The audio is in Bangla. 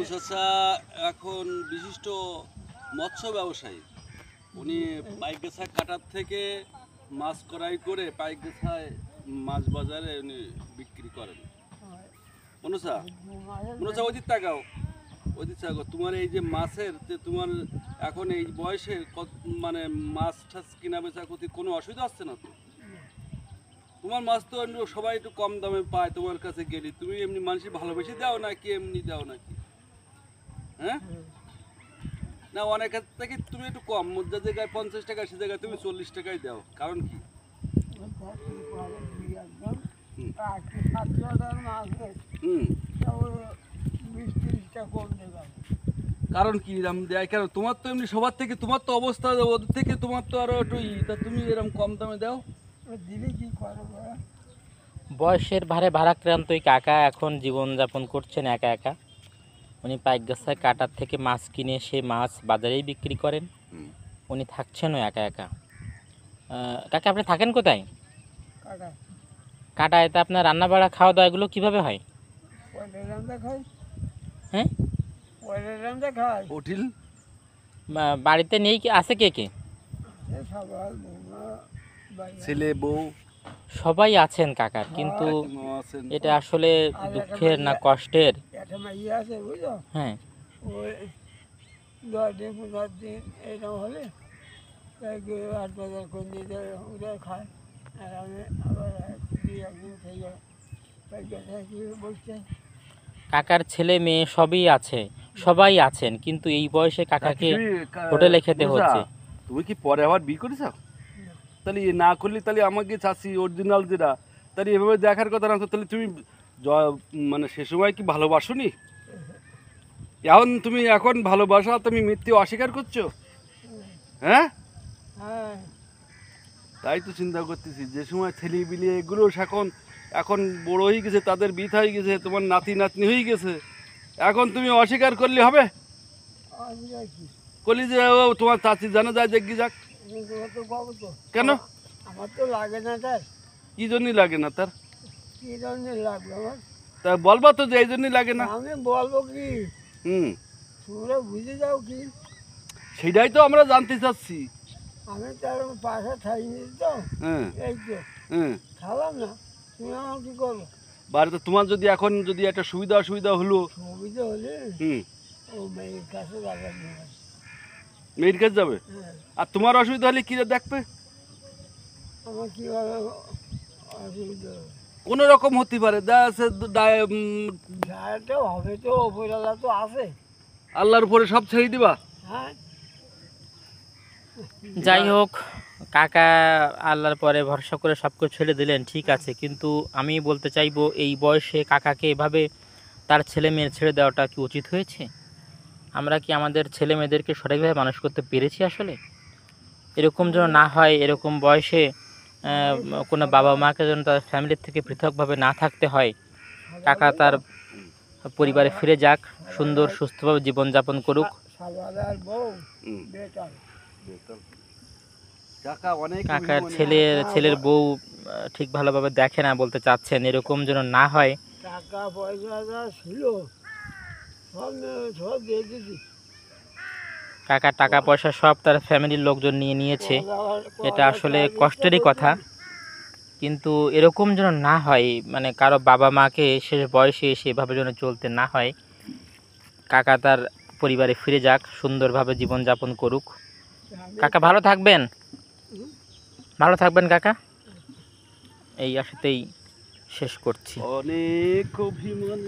মনু চাচা এখন বিশিষ্ট মৎস্য ব্যবসায়ী। উনি পাইকগাছা কাটার থেকে মাছ ক্রয় করে পাইকগাছায় মাছ বাজারে উনি বিক্রি করেন। মনুষা মনুষা ওদিক তাকাও, ওদিক তাকাও। তোমার এই যে মাছের যে তোমার এখন এই বয়সে মানে মাছ টাছ কিনা বেচা করতে কোনো অসুবিধা আসছে না তো? তোমার মাছ তো সবাই একটু কম দামে পায়, তোমার কাছে গেলি তুমি এমনি মানুষের ভালোবেসে দাও নাকি এমনি দাও নাকি? হ্যাঁ না, অনেকের থেকে তুমি একটু কম, যে জায়গায় 50 টাকা সে জায়গায় তুমি 40 টাকায় দাও, কারণ কি? কারণ কি এরকম দেয় কেন? তোমার তো এমনি সবার থেকে তোমার তো অবস্থা ওদের থেকে তোমার তো আরো একটু তা তুমি এরকম কম দামে দাও দিলে কি করবো? বয়সের ভারে ভারাক্রান্ত এই কাকা এখন জীবনযাপন করছেন একা একা। উনি পাইকগাছায় কাটার থেকে মাছ কিনে সে মাছ বাজারেই বিক্রি করেন। উনি থাকছেনও একা একা। কাকা আপনি থাকেন কোথায়? কাটায়। তা আপনার রান্না বাড়া খাওয়া দাওয়া এগুলো কীভাবে হয়? হ্যাঁ, হোটেল বাড়িতে নেই কি আছে? কে কে? ছেলে বউ সবাই আছেন কাকার, কিন্তু এটা আসলে দুঃখের না কষ্টের? হ্যাঁ, ওই 10 দিন 15 দিন এরকম হলে 8-10 করে দিয়ে ওরা খায়। আর আমি আবার 2-1 দিন থেকে বসতে। কাকার ছেলে মেয়ে সবই আছে, সবাই আছেন, কিন্তু এই বয়সে কাকাকে হোটেলে খেতে হচ্ছে। তুমি কি পরে আবার বিয়ে করেছ? তাহলে না করলে তাহলে আমাকে চাচ্ছি অরিজিনাল যেটা, তাহলে এভাবে দেখার কথা না। তাহলে তুমি মানে সে সময় কি ভালোবাসোনি? এখন তুমি এখন ভালোবাসা তুমি মিথ্যে অস্বীকার করছো? হ্যাঁ, তাই তো চিন্তা করতেছি যে সময় ছেলে বিলে এগুলো এখন এখন বড় হয়ে গেছে, তাদের বিয়ে হয়ে গেছে, তোমার নাতি নাতনি হয়ে গেছে, এখন তুমি অস্বীকার করলে হবে? করলি যে তোমার চাচি জানা যায় দেখি যাক। কেন? আমার তো লাগে না তার। কি জন্যই লাগে না তার? কি জন্য লাগবে আমার? তা বলবা তো যে এই জন্যই লাগে না। আমি বলবো কি? তোমরা বুঝে যাও কি? সেটাই তো আমরা জানতে চাচ্ছি। আমি তার পাশে থাকি তো, এই তো খালাম না, তুমি আমার কি করবো? বাড়িতে তোমার যদি এখন যদি একটা সুবিধা অসুবিধা হলো, সুবিধা হলে ও মেয়ের কাছে যাবে। মেয়ের কাছে যাবে? আর তোমার অসুবিধা হলে কি দেখবে? আমার কিভাবে অসুবিধা হবে? কোন রকম হতে পারে, হবে তো, ওপরওয়ালা তো আছে। আল্লাহর উপরে সব ছেড়ে দিবা? হ্যাঁ, যাই হোক, কাকা আল্লাহর পরে ভরসা করে সব কিছু ছেড়ে দিলেন, ঠিক আছে, কিন্তু আমি বলতে চাইবো এই বয়সে কাকাকে এভাবে তার ছেলে মেয়ের ছেড়ে দেওয়াটা কি উচিত হয়েছে? আমরা কি আমাদের ছেলে মেয়েদেরকে সঠিকভাবে মানুষ করতে পেরেছি আসলে? এরকম যেন না হয়, এরকম বয়সে কোনো বাবা মাকে যেন তার ফ্যামিলির থেকে পৃথকভাবে না থাকতে হয়। কাকা তার পরিবারে ফিরে যাক, সুন্দর সুস্থভাবে জীবনযাপন করুক। কাকার ছেলের বউ ঠিক ভালোভাবে দেখে না বলতে চাচ্ছেন, এরকম যেন না হয়। টাকা পয়সা যা ছিল সব দিয়ে দিছি। কাকা টাকা পয়সা সব তার ফ্যামিলির লোকজন নিয়ে নিয়েছে, এটা আসলে কষ্টেরই কথা। কিন্তু এরকম যেন না হয়, মানে কারো বাবা মাকে শেষ বয়সে সেভাবে যেন চলতে না হয়। কাকা তার পরিবারে ফিরে যাক, সুন্দরভাবে জীবনযাপন করুক। কাকা ভালো থাকবেন, ভালো থাকবেন কাকা। এই আশাতেই শেষ করছি। অনেক অভিমান।